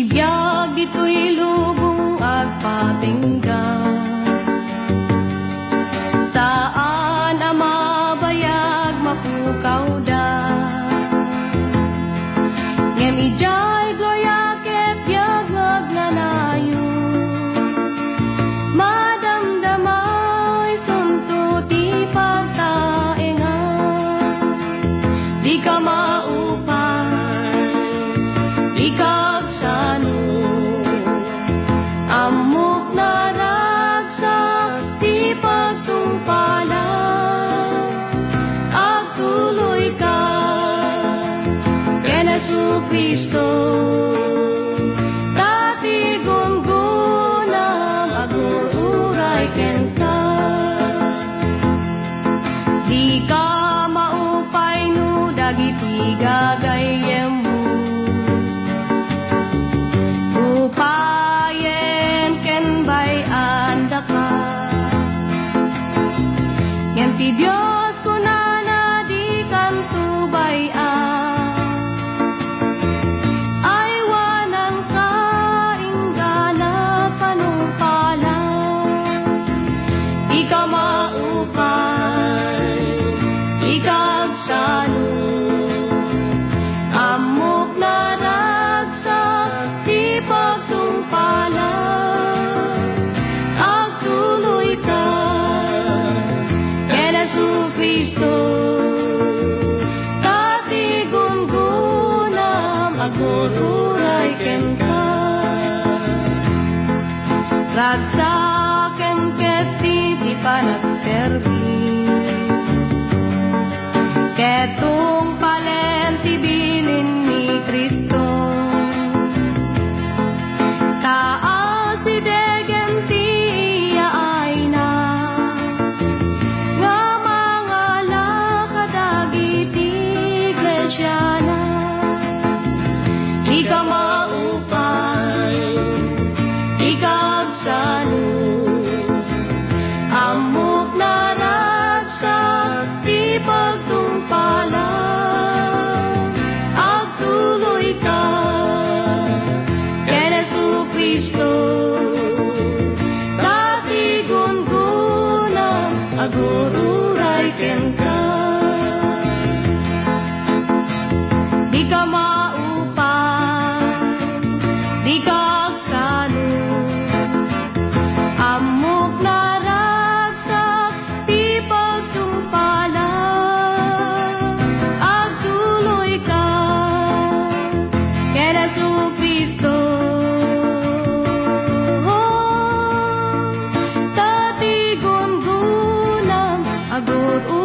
Biag ditoy lubong agpatinggan. Saan ang mabayag mapukaw da. Ngem ijay gloria ket biag magnanayo. Madamdamay sunto ti pagtaengan. Di ka maupay, di kagsano. Amok na ragsak ti pagtungpalan. Agtuloy ka ken Jesucristo. Dati gungunam agururay ken ka. Di ka maupay no dagiti gagayem mo. Upayen ken bayan da ka. Ngem ti Dios kunana di kanto bayan. Ay wanang kainggana panumpalan. Di ka maupay, di kagsano. Amok na ragsak di pagtungpalan. Agtuloy ka ken Jesucristo. Dati gungunam agururay ken ka. Ragsaken ket ti panagserbi. Ketong palen ti bilin ni Kristo. Taas si degen ti yaay na. Nga mga lakadagiti iglesia na. Di ka maupay, di kagsano. Amok na ragsak di pagtungpalan. Agtuloy ka ken Jesucristo. Dati gungunam agururay ken ka. Di ka maupay, di kagsano. Amok na ragsak di pagtungpalan. Agtuloy ka ken Jesucristo. Dati gungunam agururay